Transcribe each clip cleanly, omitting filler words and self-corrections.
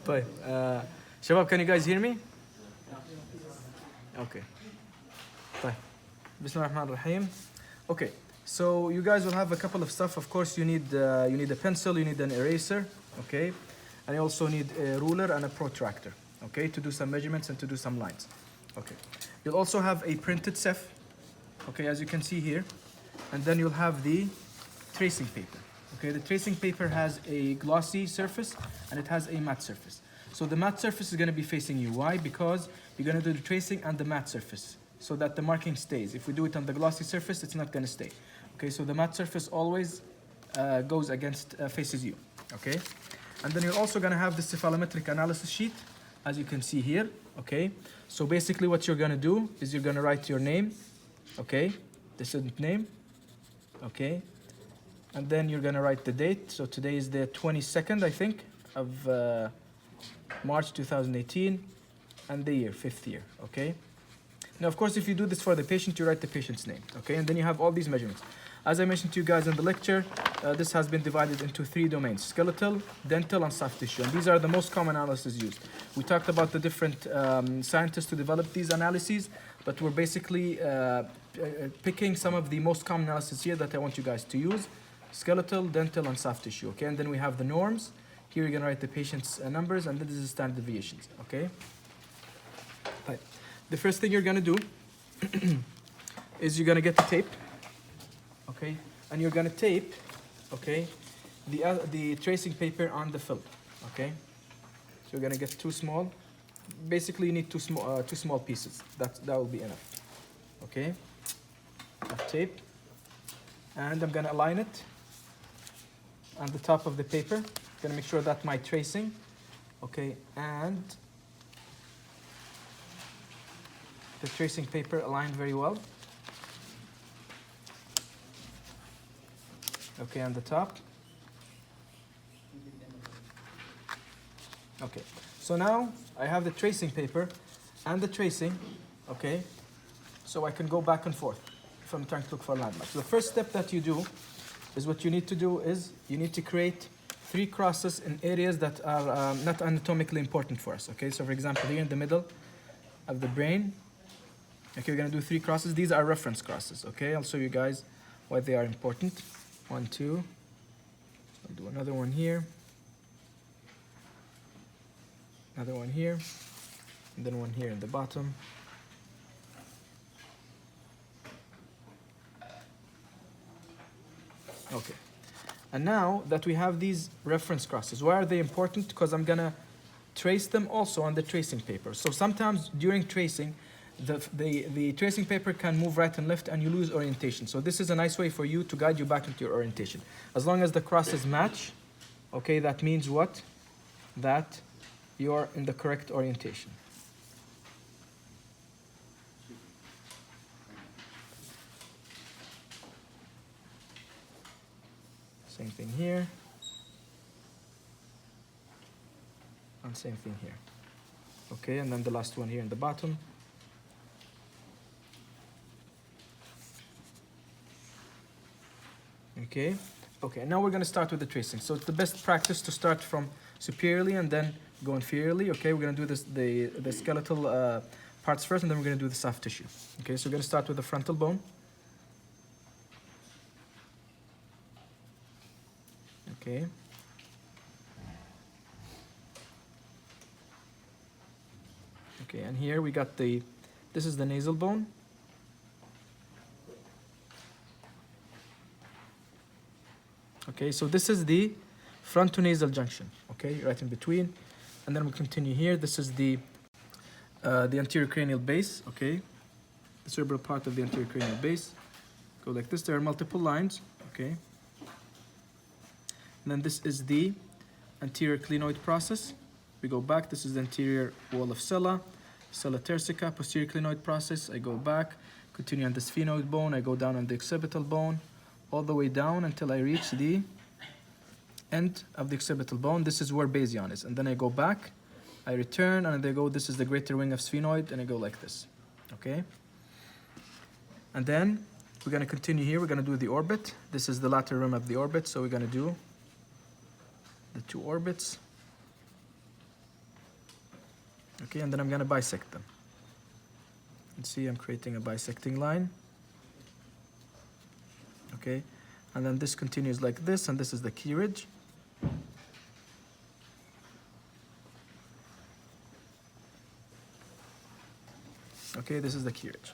طيب شباب, can you guys hear me? Okay. طيب. Bismillahirrahmanirrahim. Okay. So you guys will have a couple of stuff. Of course, you need a pencil, you need an eraser, okay, and you also need a ruler and a protractor, okay, to do some measurements and to do some lines. Okay. You'll also have a printed Ceph, okay, as you can see here, and then you'll have the tracing paper. Okay, the tracing paper has a glossy surface and it has a matte surface. So the matte surface is going to be facing you. Why? Because you're going to do the tracing on the matte surface so that the marking stays. If we do it on the glossy surface, it's not going to stay. Okay, so the matte surface always goes against, faces you. Okay, and then you're also going to have the cephalometric analysis sheet, as you can see here. Okay, so basically what you're going to do is you're going to write your name. Okay, the student name. Okay. And then you're going to write the date. So today is the 22nd, I think, of March 2018. And the year, 5th year, okay? Now, of course, if you do this for the patient, you write the patient's name, okay? And then you have all these measurements. As I mentioned to you guys in the lecture, this has been divided into 3 domains: skeletal, dental, and soft tissue. And these are the most common analyses used. We talked about the different scientists who developed these analyses, but we're basically picking some of the most common analyses here that I want you guys to use. Skeletal, dental, and soft tissue, okay? And then we have the norms. Here you're gonna write the patient's numbers, and this is the standard deviations, okay? Right. The first thing you're gonna do is you're gonna get the tape, okay? And you're gonna tape, okay, the tracing paper on the film, okay? So you're gonna get 2 small. Basically, you need 2 small pieces. That will be enough, okay? Of tape, and I'm gonna align it on the top of the paper. Gonna make sure that my tracing, okay, and the tracing paper aligned very well. Okay, on the top. Okay, so now I have the tracing paper and the tracing, okay, so I can go back and forth if I'm trying to look for landmarks. So the first step that you do is what you need to do is you need to create 3 crosses in areas that are not anatomically important for us, okay? So for example, here in the middle of the brain, okay, we're gonna do 3 crosses. These are reference crosses, okay? I'll show you guys why they are important. 1, 2, I'll do another one here, another one here, and then one here in the bottom. Okay, and now that we have these reference crosses, why are they important? Because I'm gonna trace them also on the tracing paper. So sometimes during tracing, the tracing paper can move right and left and you lose orientation. So this is a nice way for you to guide you back into your orientation. As long as the crosses match, okay, that means what? That you're in the correct orientation. Same thing here. And same thing here. Okay, and then the last one here in the bottom. Okay, okay, now we're going to start with the tracing. So it's the best practice to start from superiorly and then go inferiorly. Okay, we're going to do this, the skeletal parts first, and then we're going to do the soft tissue. Okay, so we're going to start with the frontal bone. Okay. Okay, and here we got this is the nasal bone. Okay, so this is the frontonasal junction, okay, right in between. And then we continue here. This is the anterior cranial base, okay, the cerebral part of the anterior cranial base. Go like this. There are multiple lines, okay. And then this is the anterior clinoid process. We go back. This is the anterior wall of sella tersica, posterior clinoid process. I go back, continue on the sphenoid bone. I go down on the occipital bone, all the way down until I reach the end of the occipital bone. This is where basion is. And then I go back, I return, and I go, this is the greater wing of sphenoid, and I go like this, okay? And then we're gonna continue here. We're gonna do the orbit. This is the lateral rim of the orbit, so we're gonna do the 2 orbits. Okay, and then I'm gonna bisect them. And see, I'm creating a bisecting line. Okay, and then this continues like this, and this is the key ridge. Okay, this is the key ridge.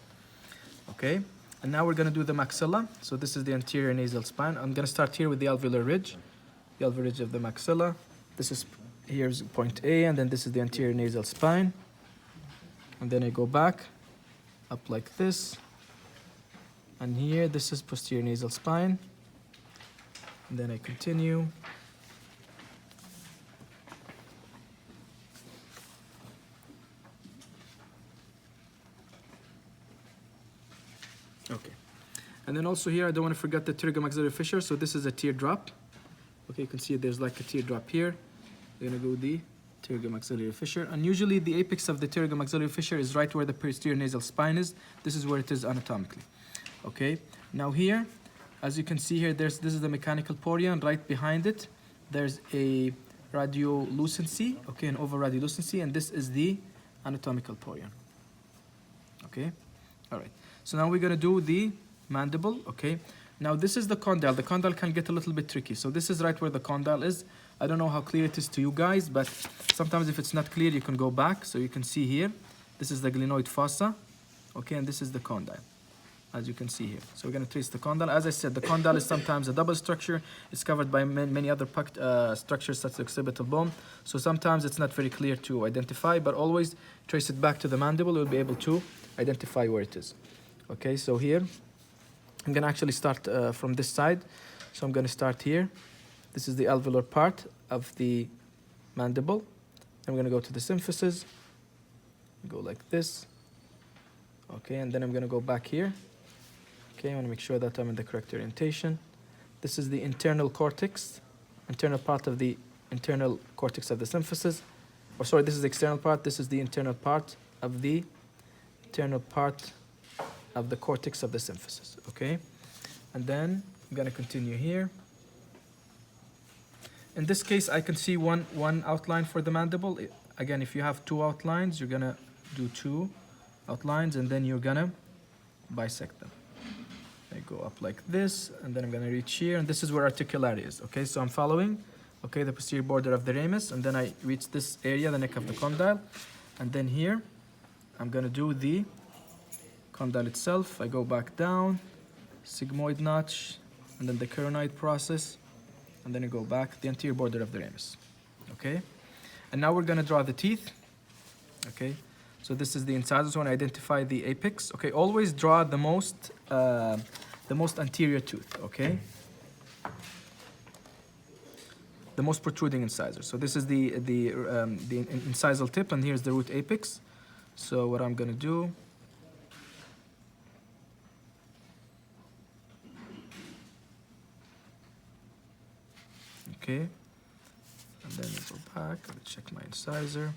Okay, and now we're gonna do the maxilla. So this is the anterior nasal spine. I'm gonna start here with the alveolar ridge, the alveolar ridge of the maxilla. This is, here's point A, and then this is the anterior nasal spine. And then I go back, up like this. And here, this is posterior nasal spine. And then I continue. Okay. And then also here, I don't want to forget the pterygomaxillary fissure. So this is a teardrop. Okay, you can see there's like a teardrop here. We're gonna go the pterygomaxillary fissure. And usually the apex of the pterygomaxillary fissure is right where the posterior nasal spine is. This is where it is anatomically. Okay, now here, as you can see here, this is the mechanical poria, and right behind it, there's a radiolucency, okay, an oval radiolucency, and this is the anatomical poria. Okay, all right. So now we're gonna do the mandible, okay. Now this is the condyle. The condyle can get a little bit tricky. So this is right where the condyle is. I don't know how clear it is to you guys, but sometimes if it's not clear, you can go back. So you can see here, this is the glenoid fossa, okay, and this is the condyle, as you can see here. So we're going to trace the condyle. As I said, the condyle is sometimes a double structure. It's covered by many other structures such as occipital bone. So sometimes it's not very clear to identify, but always trace it back to the mandible. You'll be able to identify where it is. Okay, so here, I'm going to actually start from this side. So I'm going to start here. This is the alveolar part of the mandible. I'm going to go to the symphysis. Go like this. Okay, and then I'm going to go back here. Okay, I want to make sure that I'm in the correct orientation. This is the internal cortex, internal part of the internal cortex of the symphysis. Or sorry, this is the external part. This is the internal part of the cortex of the symphysis. Okay, and then I'm going to continue here. In this case, I can see one outline for the mandible. Again, if you have two outlines, you're going to do two outlines, and then you're going to bisect them. I go up like this, and then I'm going to reach here, and this is where articulari is. Okay, so I'm following, okay, the posterior border of the ramus, and then I reach this area, the neck of the condyle, and then here, I'm going to do the condyle itself. I go back down, sigmoid notch, and then the carotid process, and then I go back, the anterior border of the ramus. Okay, and now we're going to draw the teeth. Okay, so this is the incisors. When I identify the apex, okay, always draw the most anterior tooth. Okay, the most protruding incisor. So this is the incisal tip, and here's the root apex. So what I'm going to do, okay, and then I go back, I'll check my incisor.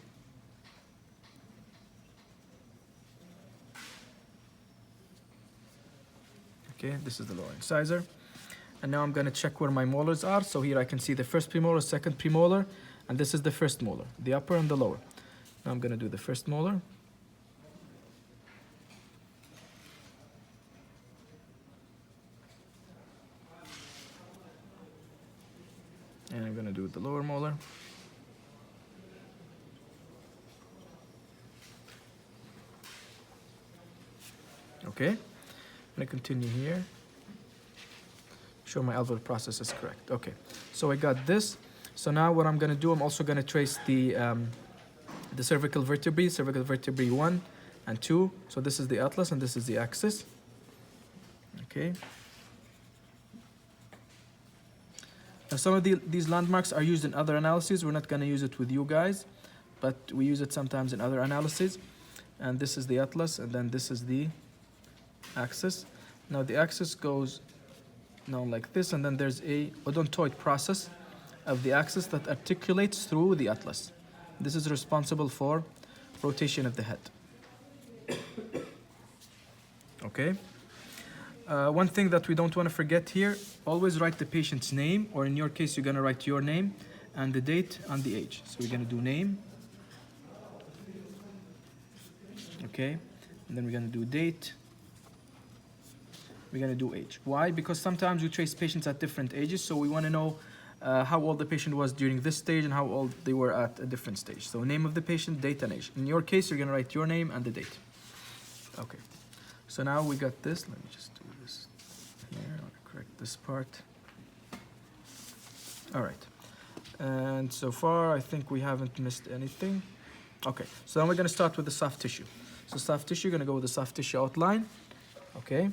Okay, this is the lower incisor. And now I'm going to check where my molars are. So here I can see the first premolar, second premolar, and this is the first molar, the upper and the lower. Now I'm going to do the first molar. And I'm going to do the lower molar. Okay, I'm going to continue here. Sure my alveolar process is correct. Okay, so I got this. So now what I'm going to do, I'm also going to trace the cervical vertebrae 1 and 2. So this is the atlas and this is the axis. Okay. Now some of these landmarks are used in other analyses. We're not going to use it with you guys, but we use it sometimes in other analyses. And this is the atlas, and then this is the axis. Now the axis goes down like this, and then there's a odontoid process of the axis that articulates through the atlas. This is responsible for rotation of the head. Okay. One thing that we don't want to forget here, always write the patient's name, or in your case, you're going to write your name and the date and the age. So we're going to do name, okay? And then we're gonna do date. We're gonna do age. Why? Because sometimes we trace patients at different ages, so we wanna know how old the patient was during this stage and how old they were at a different stage. So name of the patient, date and age. In your case, you're gonna write your name and the date. Okay, so now we got this. Let me just do this here, I'll correct this part. All right, and so far I think we haven't missed anything. Okay, so now we're gonna start with the soft tissue. So soft tissue, gonna go with the soft tissue outline, okay?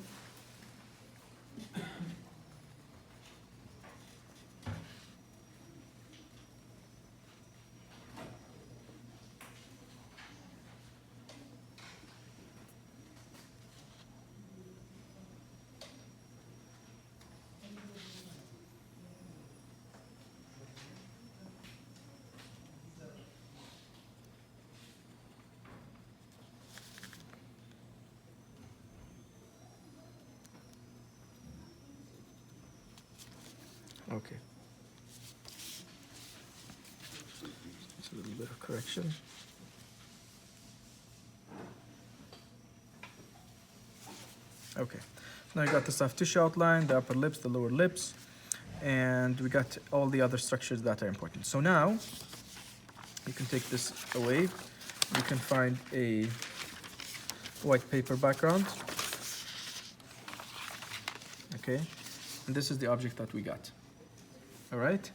Okay. Just a little bit of correction. Okay. Now you got the soft tissue outline, the upper lips, the lower lips, and we got all the other structures that are important. So now you can take this away. You can find a white paper background. Okay. And this is the object that we got. All right.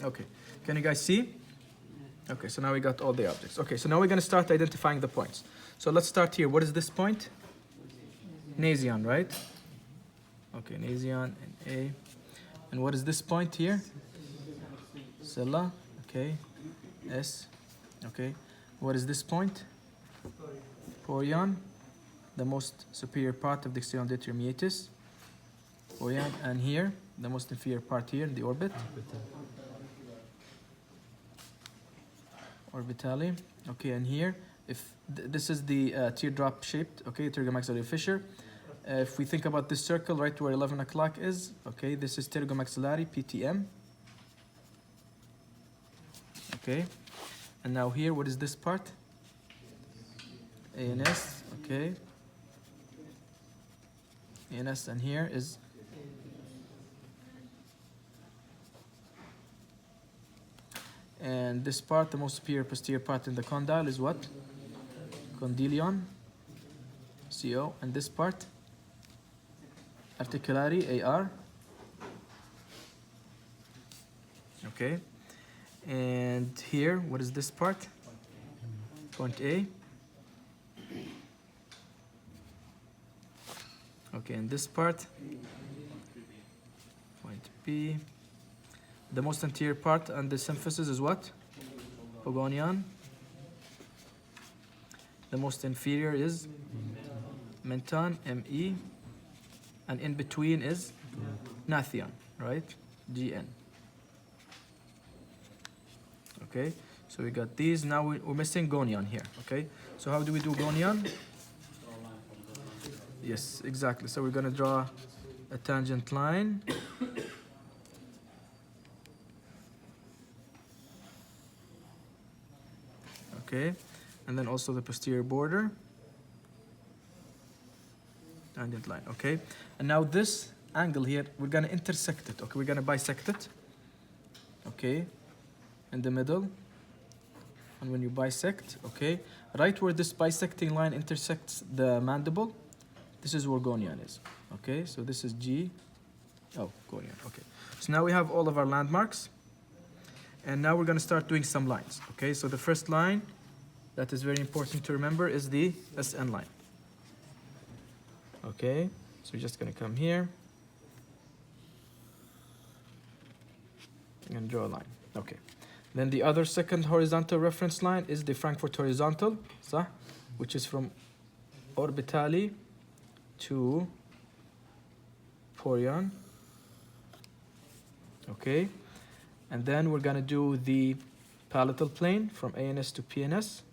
Okay, can you guys see? Okay, so now we got all the objects. Okay, so now we're gonna start identifying the points. So let's start here. What is this point? Nasion, right? Okay, nasion and A. And what is this point here? Maxilla, okay. S, okay. What is this point? Porion, the most superior part of the external auditory meatus. Porion, and here, the most inferior part here, the orbit. Orbitally, okay, and here, if this is the teardrop shaped, okay, pterygomaxillary fissure. If we think about this circle right where 11 o'clock is, okay, this is pterygomaxillary, PTM. Okay, and now here, what is this part? ANS, okay. ANS, and here is and this part, the most superior posterior part in the condyle is what? Condylion, CO, and this part? Articulari, AR. Okay. And here, what is this part? Point A. Okay, and this part? Point B. The most anterior part and the symphysis is what? Pogonion. The most inferior is menton, ME. And in between is Gnathion, right? GN. Okay, so we got these. Now we're missing gonion here, okay? So how do we do gonion? Yes, exactly. So we're gonna draw a tangent line. Okay, and then also the posterior border. Tangent line, okay? And now this angle here, we're gonna intersect it, okay? We're gonna bisect it, okay? In the middle. And when you bisect, okay? Right where this bisecting line intersects the mandible, this is where gonion is, okay? So this is G, oh, gonion, okay. So now we have all of our landmarks. And now we're gonna start doing some lines, okay? So the first line that is very important to remember is the SN line. Okay, so we're just gonna come here. I'm gonna draw a line, okay. Then the other second horizontal reference line is the Frankfurt horizontal, which is from orbitally to Porion. Okay, and then we're gonna do the palatal plane from ANS to PNS.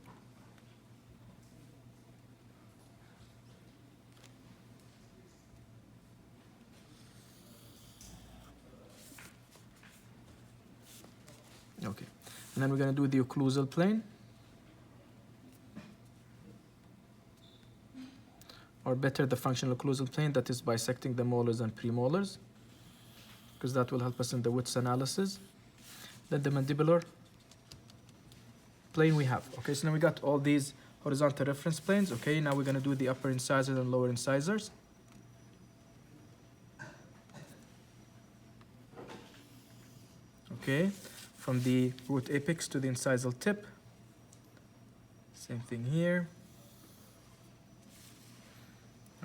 Okay, and then we're going to do the occlusal plane. Or better, the functional occlusal plane, that is bisecting the molars and premolars, because that will help us in the Wits analysis. Then the mandibular plane we have. Okay, so now we got all these horizontal reference planes. Okay, now we're going to do the upper incisors and lower incisors. Okay, from the root apex to the incisal tip. Same thing here.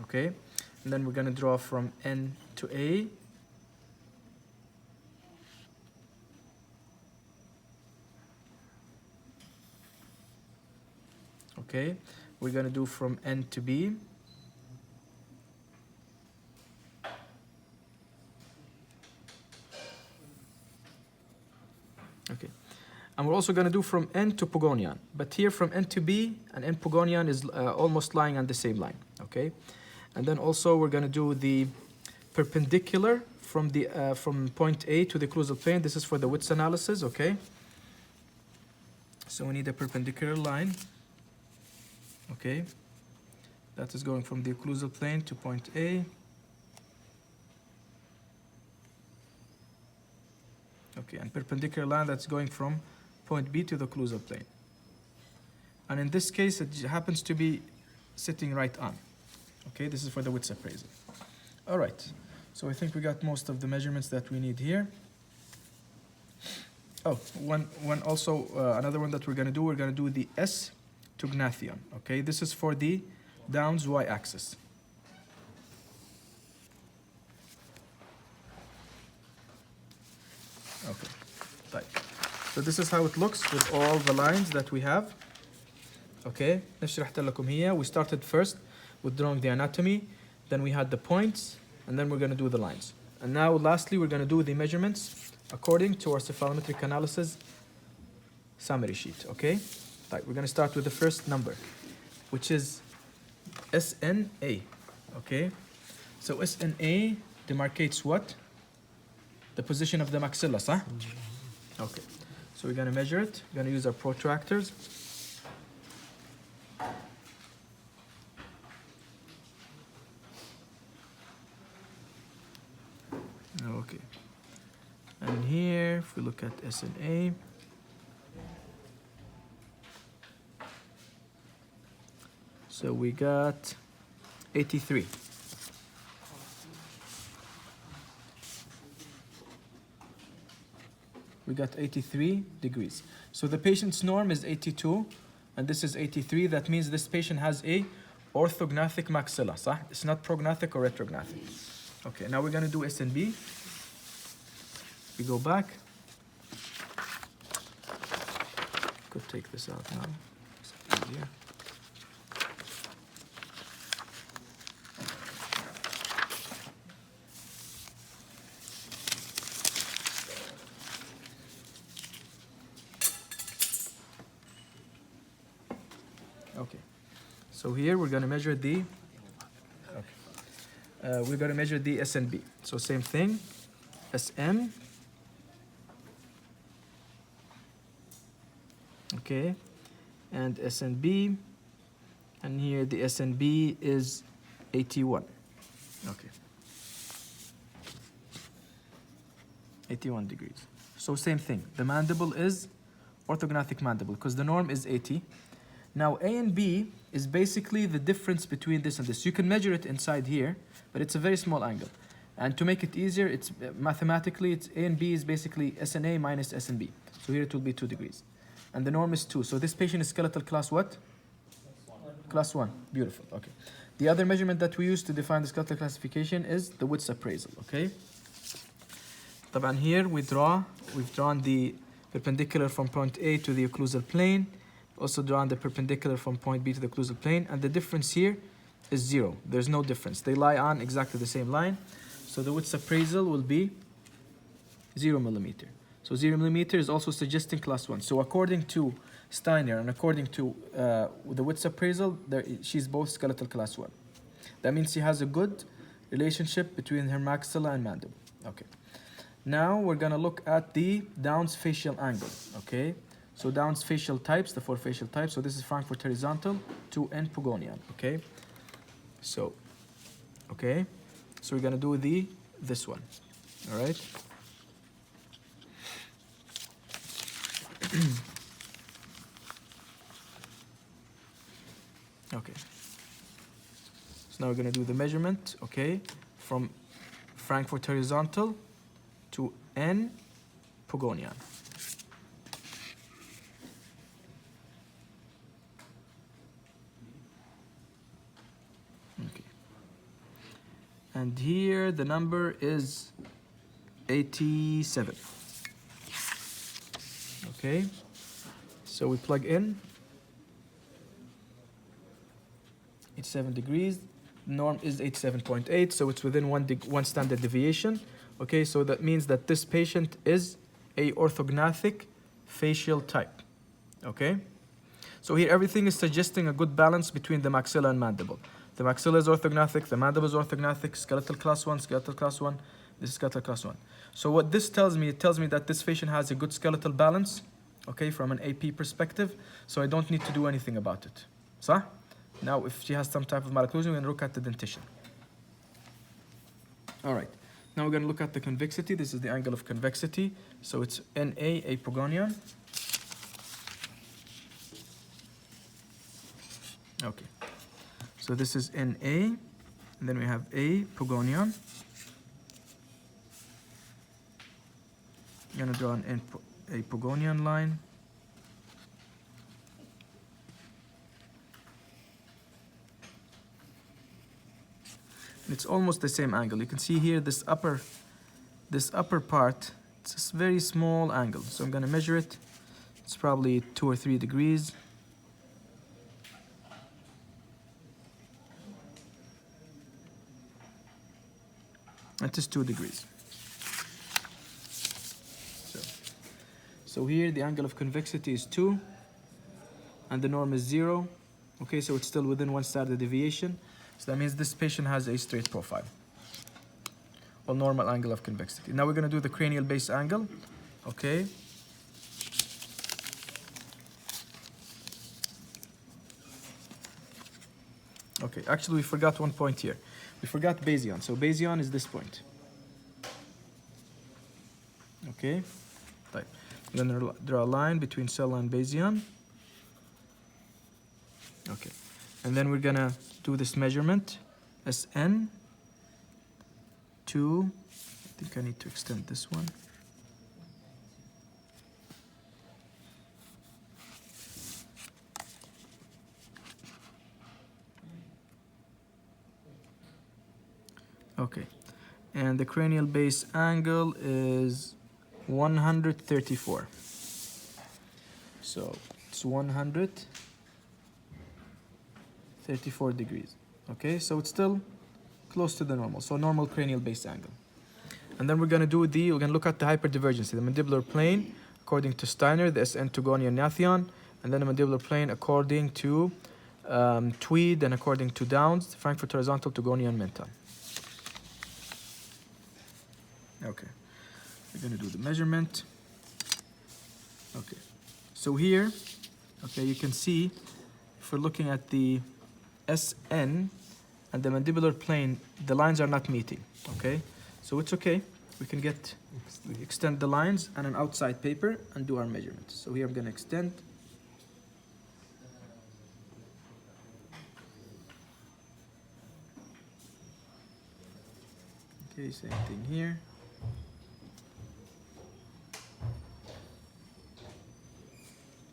Okay, and then we're going to draw from N to A. Okay, we're going to do from N to B. Okay, and we're also going to do from N to Pogonian, but here from N to B and N Pogonian is almost lying on the same line. Okay, and then also we're going to do the perpendicular from the from point A to the occlusal plane. This is for the Wits analysis. Okay, so we need a perpendicular line. Okay, that is going from the occlusal plane to point A. Okay, and perpendicular line that's going from point B to the occlusal plane. And in this case, it happens to be sitting right on. Okay, this is for the Wits appraisal. All right, so I think we got most of the measurements that we need here. Oh, another one that we're going to do the S to gnathion. Okay, this is for the Downs y-axis. Okay, right. So this is how it looks with all the lines that we have. Okay, نشرح لكم هي. We started first with drawing the anatomy, then we had the points, and then we're going to do the lines. And now lastly, we're going to do the measurements according to our cephalometric analysis summary sheet. Okay, right. We're going to start with the first number, which is SNA. Okay, so SNA demarcates what? The position of the maxilla, صح? Okay, so we're going to measure it. We're going to use our protractors. Okay, and here, if we look at SNA, so we got 83. We got 83 degrees. So the patient's norm is 82, and this is 83. That means this patient has a orthognathic maxilla, صح? It's not prognathic or retrognathic. Okay, now we're going to do SNB. We go back. Could take this out now. It's easier. Okay, so here we're going to measure the SNB. So same thing, SM. Okay, and SNB, and here the SNB is 81. Okay, 81 degrees. So same thing, the mandible is orthognathic mandible because the norm is 80. Now A and B is basically the difference between this and this. You can measure it inside here, but it's a very small angle. And to make it easier, it's mathematically, it's A and B is basically SNA minus SNB. So here it will be 2 degrees. And the norm is 2. So this patient is skeletal class what? Class 1. Beautiful. Okay. The other measurement that we use to define the skeletal classification is the Wits appraisal. Okay. طبعا here we've drawn the perpendicular from point A to the occlusal plane. Also drawn the perpendicular from point B to the occlusal plane. And the difference here is 0. There's no difference. They lie on exactly the same line. So the Wits appraisal will be 0 millimeter. So 0 millimeter is also suggesting class 1. So according to Steiner and according to the Wits appraisal, she's both skeletal class 1. That means she has a good relationship between her maxilla and mandible. Okay. Now we're gonna look at the Down's facial angle, okay? So Down's facial types, the 4 facial types. So this is Frankfurt horizontal to N Pogonian, okay? So, okay. So we're gonna do this one, all right? Okay. So now we're gonna do the measurement, okay? From Frankfurt horizontal to N Pogonian. Okay. And here the number is 87. Okay. So we plug in 87 degrees. Norm is 87.8, so it's within one standard deviation. Okay, so that means that this patient is a orthognathic facial type. Okay, so here everything is suggesting a good balance between the maxilla and mandible. The maxilla is orthognathic, the mandible is orthognathic, skeletal class 1, skeletal class 1, this is skeletal class 1. So what this tells me, it tells me that this patient has a good skeletal balance, okay, from an AP perspective, so I don't need to do anything about it. صح? Now, if she has some type of malocclusion, we're going to look at the dentition. All right. Now we're going to look at the convexity. This is the angle of convexity. So it's NA, A Pogonian. Okay. So this is NA, and then we have A Pogonian. I'm going to draw an A Pogonian line. It's almost the same angle. You can see here this upper part, it's a very small angle. So I'm going to measure it. It's probably 2 or 3 degrees. It is 2 degrees. So here the angle of convexity is 2 and the norm is 0. Okay, so it's still within one standard deviation. So that means this patient has a straight profile or normal angle of convexity. Now we're going to do the cranial base angle. Okay. Okay, actually we forgot one point here. We forgot basion. So basion is this point. Okay. Right. I'm going to draw a line between cella and basion. Okay. And then we're going to do this measurement, SN to, I think I need to extend this one. Okay, and the cranial base angle is 134. So it's 134 degrees. Okay, so it's still close to the normal. So normal cranial base angle. And then we're going to look at the hyperdivergency, the mandibular plane according to Steiner, the SN to Gonian Nathion, and then the mandibular plane according to Tweed and according to Downs, Frankfurt horizontal to Gonian Mental. Okay, we're going to do the measurement. Okay, so here, okay, you can see if we're looking at the SN and the mandibular plane, the lines are not meeting, okay? So it's okay. We can extend the lines on an outside paper and do our measurements. So here I'm going to extend. Okay, same thing here.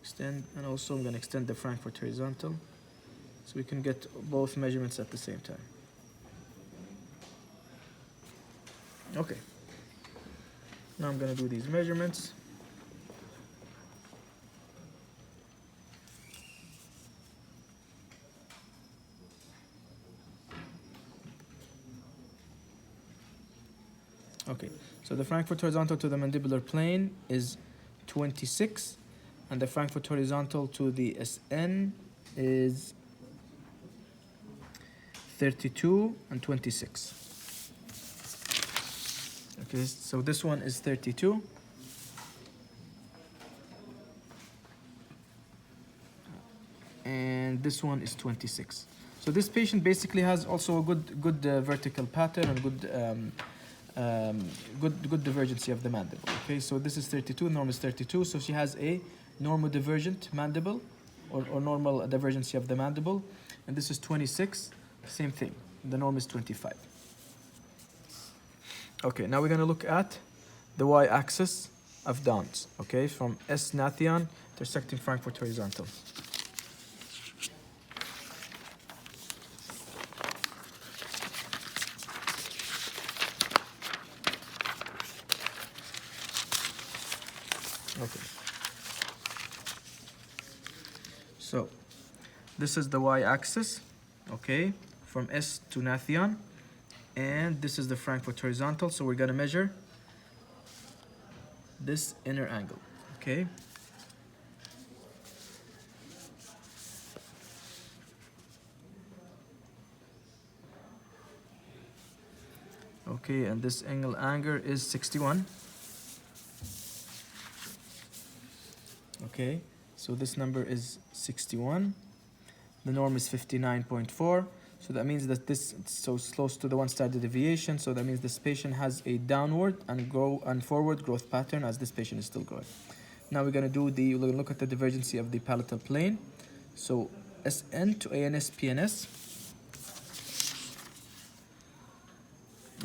Extend, and also I'm going to extend the Frankfurt horizontal so we can get both measurements at the same time. Okay. Now I'm going to do these measurements. Okay, so the Frankfurt horizontal to the mandibular plane is 26, and the Frankfurt horizontal to the SN is 32 and 26. Okay, so this one is 32. And this one is 26. So this patient basically has also a good vertical pattern and good divergency of the mandible. Okay, so this is 32, norm is 32. So she has a normodivergent mandible or normal divergency of the mandible. And this is 26, same thing. The norm is 25. Okay, now we're going to look at the y-axis of Downs. Okay, from S. Nathian intersecting Frankfurt horizontal. Okay. So this is the y-axis, okay, from S to Nathian, and this is the Frankfurt horizontal. So we're going to measure this inner angle, okay. Okay, and this angle is 61. Okay, so this number is 61. The norm is 59.4. So that means that this is so close to the one standard deviation. So that means this patient has a downward and forward growth pattern as this patient is still growing. Now we're going to look at the divergency of the palatal plane. So SN to ANS PNS.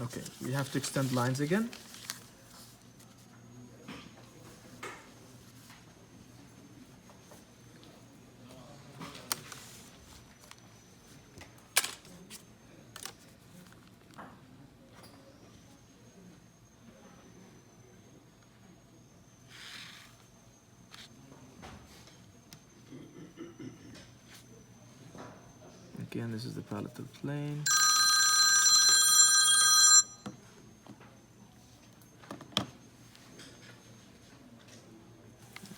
Okay, we have to extend lines again. Again, this is the palatal plane.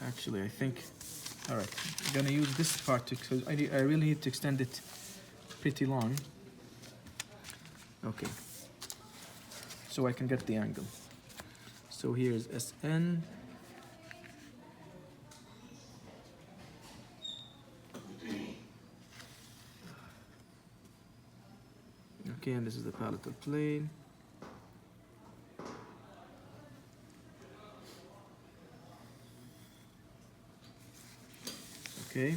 Actually, I think, all right, I'm gonna use this part because I really need to extend it pretty long. Okay, so I can get the angle. So here's SN. Okay, and this is the palatal plane. Okay,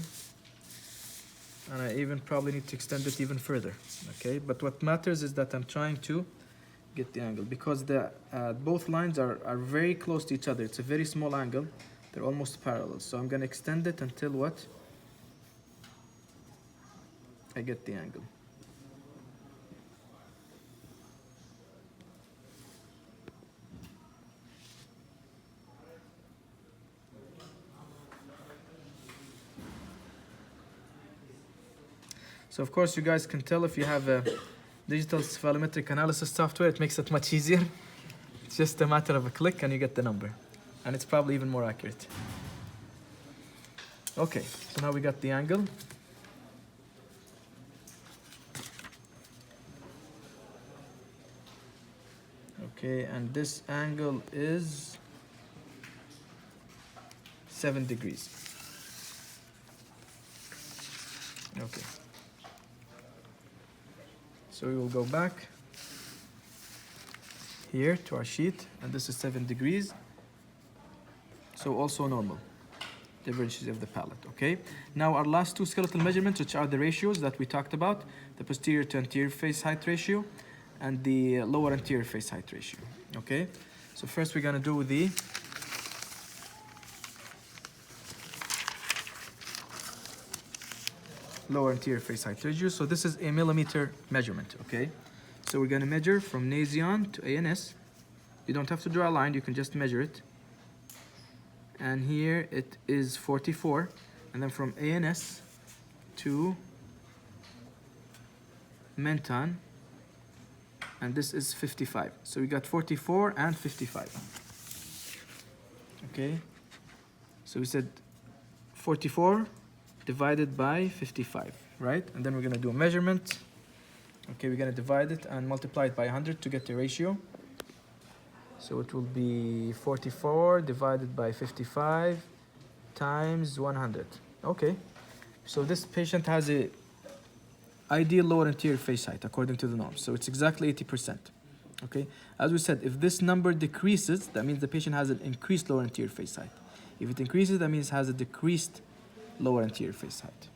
and I even probably need to extend it even further. Okay, but what matters is that I'm trying to get the angle because both lines are very close to each other. It's a very small angle. They're almost parallel. So I'm going to extend it until what? I get the angle. So of course you guys can tell if you have a digital cephalometric analysis software, it makes it much easier. It's just a matter of a click and you get the number. And it's probably even more accurate. Okay, so now we got the angle. Okay, and this angle is 7 degrees. Okay. So we will go back here to our sheet, and this is 7 degrees. So also normal divergency of the palate, okay? Now our last two skeletal measurements, which are the ratios that we talked about, the posterior to anterior face height ratio and the lower anterior face height ratio, okay? So first we're gonna do the lower anterior face height ratio. So this is a millimeter measurement, okay? So we're gonna measure from Nathian to ANS. You don't have to draw a line, you can just measure it. And here it is 44. And then from ANS to Menton, and this is 55. So we got 44 and 55. Okay? So we said 44 divided by 55, right? And then we're gonna do a measurement. Okay, we're gonna divide it and multiply it by 100 to get the ratio. So it will be 44 divided by 55 times 100. Okay. So this patient has a ideal lower anterior face height according to the norms. So it's exactly 80%. Okay. As we said, if this number decreases, that means the patient has an increased lower anterior face height. If it increases, that means it has a decreased lower anterior face height.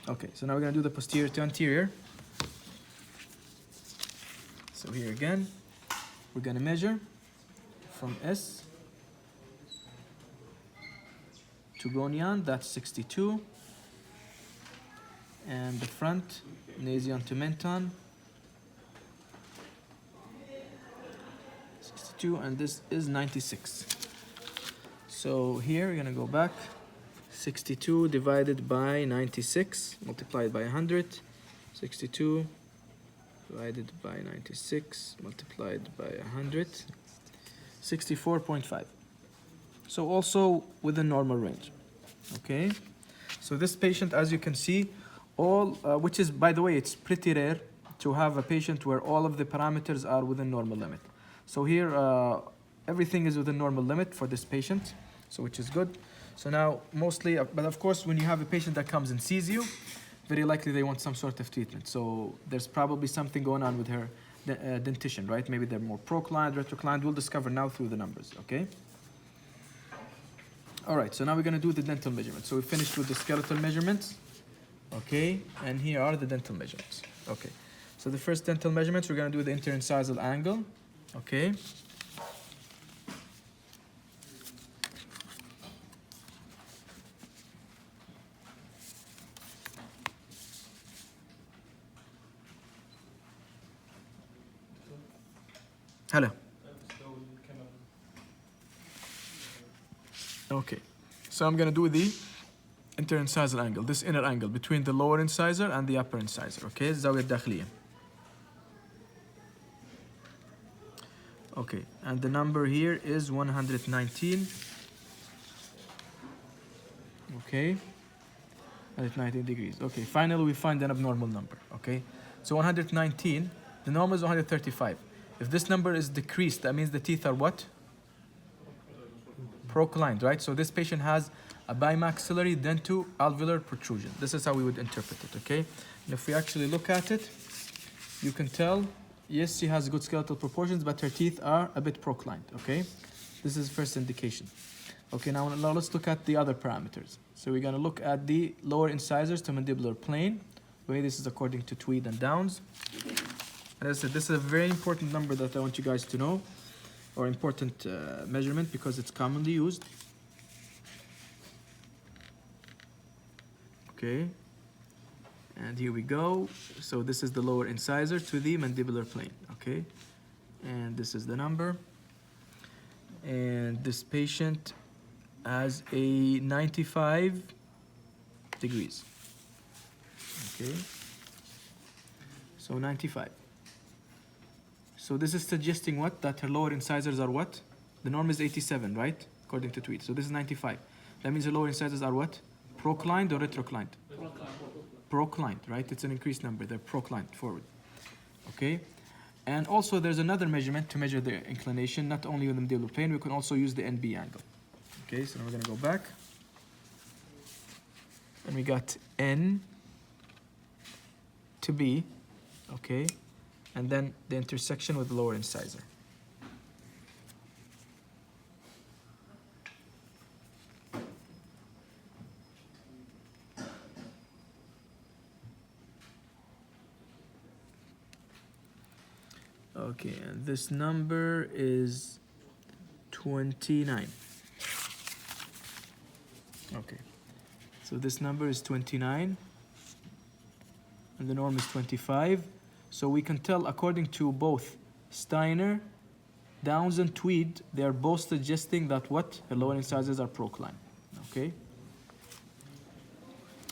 Okay, so now we're going to do the posterior to anterior. So here again, we're going to measure from S to gonion, that's 62. And the front, nasion to menton, 62, and this is 96. So here we're going to go back. 62 divided by 96 multiplied by 100. 62 divided by 96 multiplied by 100. 64.5. So also within normal range. Okay. So this patient, as you can see, which is, by the way, it's pretty rare to have a patient where all of the parameters are within normal limit. So here, everything is within normal limit for this patient, so which is good. So now, mostly, but of course, when you have a patient that comes and sees you, very likely they want some sort of treatment. So there's probably something going on with her dentition, right? Maybe they're more proclined, retroclined. We'll discover now through the numbers, okay? All right, so now we're going to do the dental measurements. So we finished with the skeletal measurements, okay? And here are the dental measurements, okay? So the first dental measurements, we're going to do the interincisal angle, okay? Hello. Okay, so I'm going to do the interincisal angle, this inner angle between the lower incisor and the upper incisor, okay? الزاوية الداخلية. Okay, and the number here is 119. Okay, 119 degrees. Okay, finally we find an abnormal number, okay? So 119, the normal is 135. If this number is decreased, that means the teeth are what? Proclined, right? So this patient has a bimaxillary dentoalveolar protrusion. This is how we would interpret it, okay? And if we actually look at it, you can tell, yes, she has good skeletal proportions, but her teeth are a bit proclined, okay? This is first indication. Okay, now let's look at the other parameters. So we're going to look at the lower incisors to mandibular plane. Okay, this is according to Tweed and Downs. And as I said, this is a very important number that I want you guys to know, or important measurement, because it's commonly used. Okay, and here we go. So this is the lower incisor to the mandibular plane, okay? And this is the number. And this patient has a 95 degrees, okay? So 95. So this is suggesting what? That her lower incisors are what? The norm is 87, right? According to Tweed. So this is 95. That means her lower incisors are what? Proclined or retroclined? Proclined, right? It's an increased number. They're proclined forward. Okay? And also there's another measurement to measure the inclination, not only with the mandibular plane, we can also use the NB angle. Okay, so now we're going to go back. And we got N to B, okay? And then the intersection with the lower incisor. Okay, and this number is 29. Okay, so this number is 29, and the norm is 25. So we can tell, according to both Steiner, Downs, and Tweed, they are both suggesting that what? The lower incisors are proclined. Okay?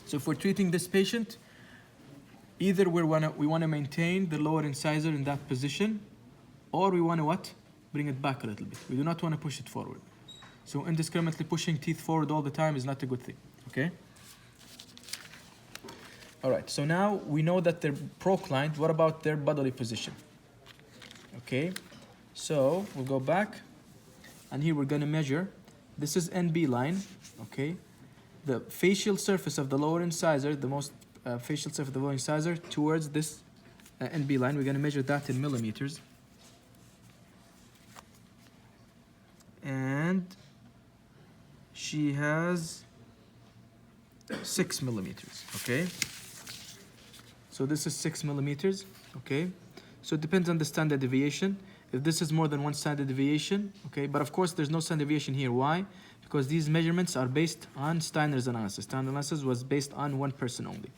So if we're treating this patient, either we want to maintain the lower incisor in that position, or we want to what? Bring it back a little bit. We do not want to push it forward. So indiscriminately pushing teeth forward all the time is not a good thing. Okay? All right, so now we know that they're proclined. What about their bodily position? Okay, So we'll go back, and here we're going to measure. This is NB line, okay? The facial surface of the lower incisor, the most facial surface of the lower incisor towards this NB line. We're going to measure that in millimeters. And she has 6 millimeters, okay? So this is 6 millimeters, okay? So it depends on the standard deviation. If this is more than one standard deviation, okay? But of course, there's no standard deviation here. Why? Because these measurements are based on Steiner's analysis. Steiner's analysis was based on one person only.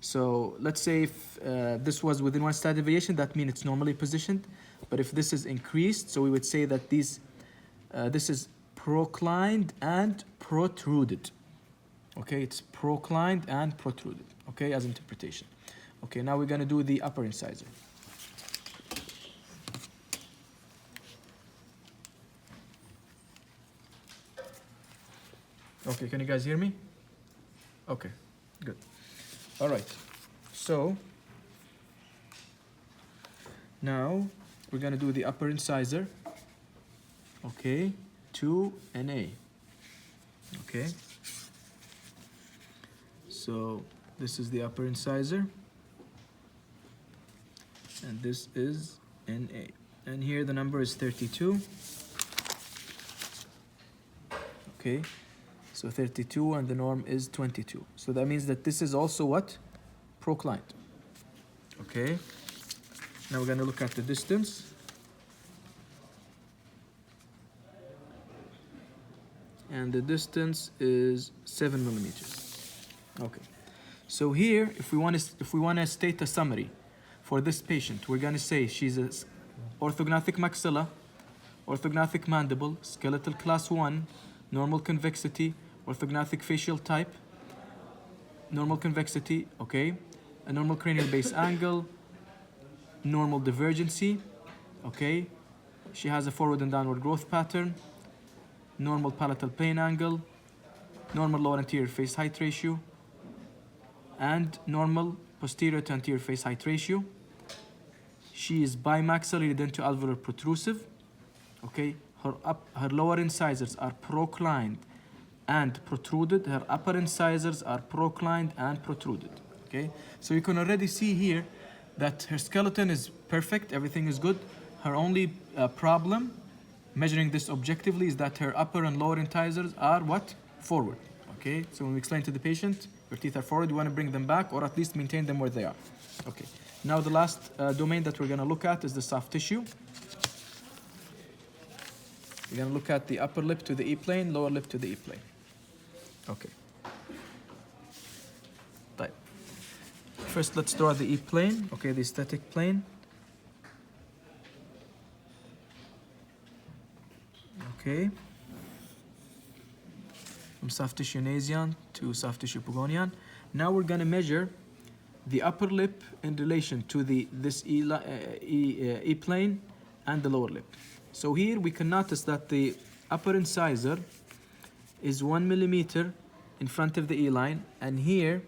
So let's say if this was within one standard deviation, that means it's normally positioned. But if this is increased, so we would say that this is proclined and protruded. Okay, it's proclined and protruded, okay, as interpretation. Okay, now we're going to do the upper incisor. Okay, can you guys hear me? Okay, good. All right, so now we're going to do the upper incisor. Okay, 2 and A. Okay, so this is the upper incisor, and this is NA. And here the number is 32. Okay, so 32, and the norm is 22. So that means that this is also what? Proclined. Okay, now we're going to look at the distance. And the distance is 7 millimeters. Okay, so here, if we want to state a summary for this patient, we're going to say she's a orthognathic maxilla, orthognathic mandible, skeletal class 1, normal convexity, orthognathic facial type, normal convexity, okay, a normal cranial base angle, normal divergency, okay, she has a forward and downward growth pattern, normal palatal plane angle, normal lower anterior face height ratio, and normal posterior to anterior face height ratio. She is bimaxillary dentoalveolar protrusive. Okay, her lower incisors are proclined and protruded. Her upper incisors are proclined and protruded. Okay, so you can already see here that her skeleton is perfect, everything is good. Her only problem measuring this objectively is that her upper and lower incisors are what? Forward. Okay, so when we explain to the patient, your teeth are forward, you want to bring them back or at least maintain them where they are. Okay, now the last domain that we're going to look at is the soft tissue. We're going to look at the upper lip to the E-plane, lower lip to the E-plane. Okay. Right. First, let's draw the E-plane, okay, the aesthetic plane. Okay, from soft tissue nasyan to soft tissue pogonian. Now we're going to measure the upper lip in relation to this E-plane and the lower lip. So here we can notice that the upper incisor is 1 millimeter in front of the E-line, and here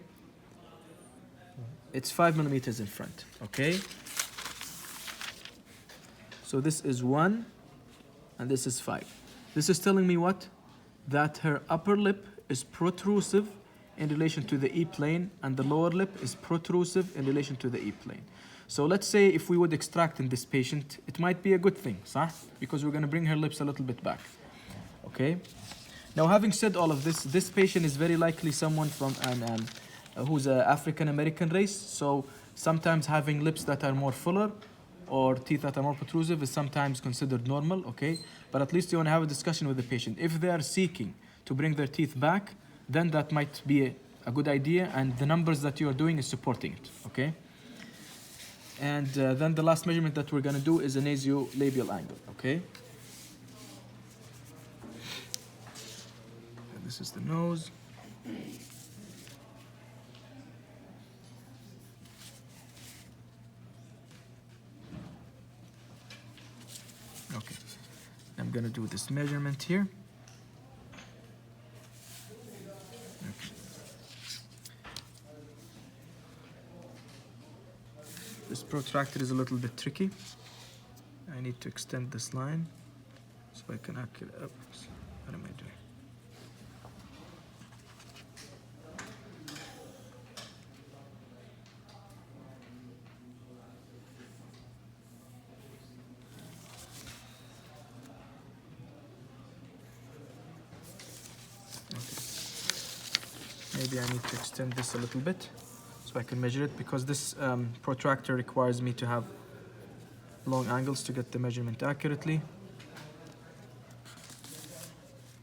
it's 5 millimeters in front. Okay, so this is 1 and this is 5. This is telling me what? That her upper lip is protrusive in relation to the E-plane and the lower lip is protrusive in relation to the E-plane. So let's say if we would extract in this patient, it might be a good thing, صح? Because we're going to bring her lips a little bit back. Okay? Now, having said all of this, this patient is very likely someone from who's an African-American race. So sometimes having lips that are more fuller or teeth that are more protrusive is sometimes considered normal, okay? But at least you want to have a discussion with the patient. If they are seeking to bring their teeth back, then that might be a good idea, and the numbers that you are doing is supporting it, okay? And then the last measurement that we're going to do is a nasolabial angle, okay? And this is the nose. Okay, I'm going to do this measurement here. Okay. This protractor is a little bit tricky. I I need to extend this line so I can accurate. Oops, what am I doing? Maybe I need to extend this a little bit so I can measure it, because this protractor requires me to have long angles to get the measurement accurately.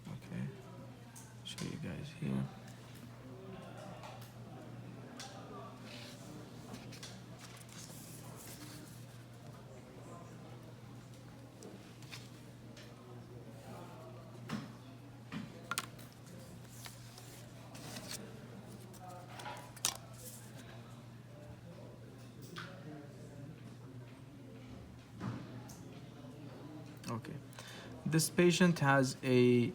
Okay, show you guys here. Okay, this patient has a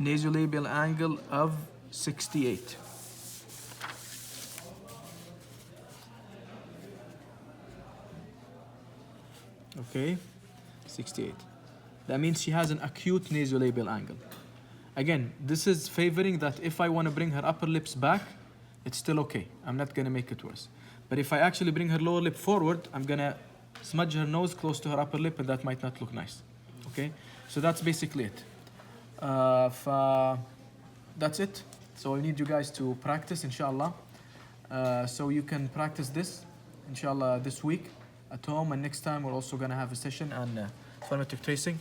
nasolabial angle of 68. Okay, 68. That means she has an acute nasolabial angle. Again, this is favoring that if I want to bring her upper lips back, it's still okay. I'm not going to make it worse. But if I actually bring her lower lip forward, I'm going to smudge her nose close to her upper lip, and that might not look nice. Okay, so that's basically it. That's it. So I need you guys to practice, inshallah. So you can practice this, inshallah, this week at home, and next time we're also going to have a session on cephalometric tracing.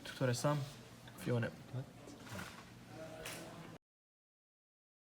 Dr. Essam, if you want to.